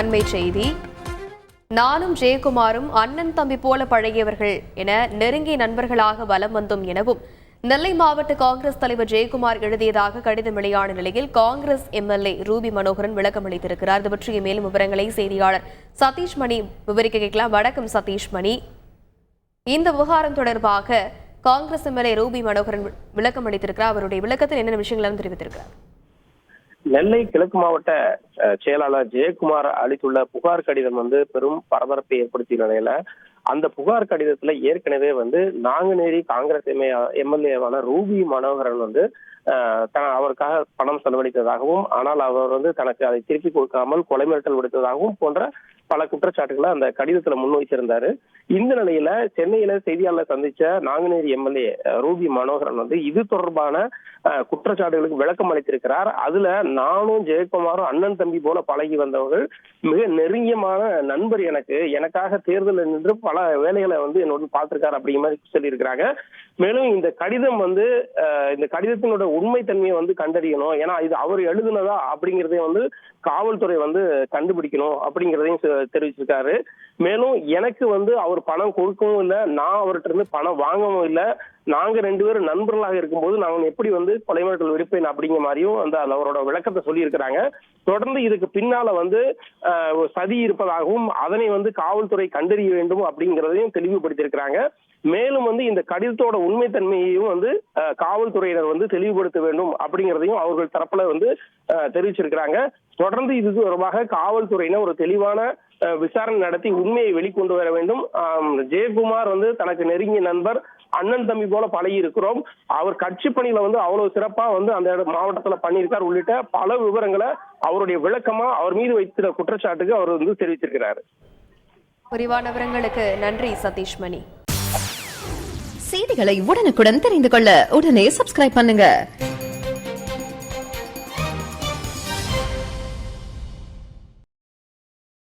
அண்மை செய்தி. நானும் ஜெயக்குமாரும் அண்ணன் தம்பி போல பழகியவர்கள் என நெருங்கிய நண்பர்களாக வலம் வந்தோம் எனவும் நெல்லை மாவட்ட காங்கிரஸ் தலைவர் ஜெயக்குமார் எழுதியதாக கடிதம் வெளியான நிலையில் காங்கிரஸ் எம்எல்ஏ ரூபி மனோகரன் விளக்கம் அளித்திருக்கிறார். இது பற்றிய மேலும் விவரங்களை செய்தியாளர் சதீஷ் மணி விவரிக்க கேட்கலாம். வணக்கம் சதீஷ் மணி. இந்த விவகாரம் தொடர்பாக காங்கிரஸ் எம்எல்ஏ ரூபி மனோகரன் விளக்கம் அளித்திருக்கிறார். அவருடைய விளக்கத்தில் என்னென்ன விஷயங்களும் தெரிவித்திருக்கிறார்? நெல்லை கிழக்கு மாவட்ட செயலாளர் ஜெயக்குமார் அளித்துள்ள புகார் கடிதம் பெரும் பரபரப்பை ஏற்படுத்திய நிலையில அந்த புகார் கடிதத்துல ஏற்கனவே நாங்குநேரி காங்கிரஸ் எம்எல்ஏவான ரூபி மனோகரன் அவருக்காக பணம் செலவழித்ததாகவும், ஆனால் அவர் தனக்கு அதை திருப்பி கொடுக்காமல் கொலை மிரட்டல் விடுத்ததாகவும் போன்ற பல குற்றச்சாட்டுகளை அந்த கடிதத்துல முன்வைச்சிருந்தாரு. இந்த நிலையில சென்னையில செய்தியாளர் சந்திச்ச நாங்குநேரி எம்எல்ஏ ரூபி மனோகரன் இது தொடர்பான குற்றச்சாட்டுகளுக்கு விளக்கம் அளித்திருக்கிறார். அதுல நானும் ஜெயக்குமாரும் அண்ணன் தம்பி போல பழகி வந்தவர்கள், மிக நெருங்கியமான நண்பர், எனக்காக தேர்தலில் நின்று பல வேலைகளை என்னோட பார்த்திருக்காரு அப்படிங்கிற மாதிரி சொல்லியிருக்கிறாங்க. மேலும் இந்த கடிதம் இந்த கடிதத்தினோட உண்மைத்தன்மையை கண்டறியணும், ஏன்னா இது அவர் எழுதுனதா அப்படிங்கிறதையும் காவல்துறை கண்டுபிடிக்கணும் அப்படிங்கிறதையும் தெரிவிச்சிருக்காரு. மேலும் எனக்கு அவர் பணம் கொடுக்கவும் இல்லை, நான் அவர்கிட்ட இருந்து பணம் வாங்கவும் இல்லை, நாங்க 2 பேரும் நண்பர்களாக இருக்கும்போது நான் எப்படி கொலை மிரட்டல் விடுப்பேன் அப்படிங்கிற மாதிரியும் அவரோட விளக்கத்தை சொல்லி இருக்கிறாங்க. தொடர்ந்து இதுக்கு பின்னால சதி இருப்பதாகவும் அதனை காவல்துறை கண்டறிய வேண்டும் அப்படிங்கிறதையும் தெளிவுபடுத்தியிருக்கிறாங்க. மேலும் இந்த கடிதத்தோட உண்மைத்தன்மையையும் காவல்துறையினர் தெளிவுபடுத்த வேண்டும் அப்படிங்கிறதையும் அவர்கள் தரப்புல தெரிவிச்சிருக்கிறாங்க. தொடர்ந்து இது தொடர்பாக காவல்துறையினர் ஒரு தெளிவான விசாரணை நடத்தி உண்மையை வெளிக்கொண்டு வர வேண்டும். ஜெயக்குமார் தனக்கு நெருங்கிய நண்பர், அண்ணன் தம்பி போல பழகி இருக்கிறோம், அவர் கட்சி பணியில அவ்வளவு சிறப்பா அந்த மாவட்டத்துல பண்ணியிருக்கார் உள்ளிட்ட பல விவரங்களை அவருடைய விளக்கமா அவர் மீது வைத்த குற்றச்சாட்டுக்கு அவர் தெரிவித்திருக்கிறார். விரிவான விவரங்களுக்கு நன்றி சதீஷ் மணி. செய்திகளை உடனுக்குடன் தெரிந்து கொள்ள உடனே சப்ஸ்கிரைப் பண்ணுங்க.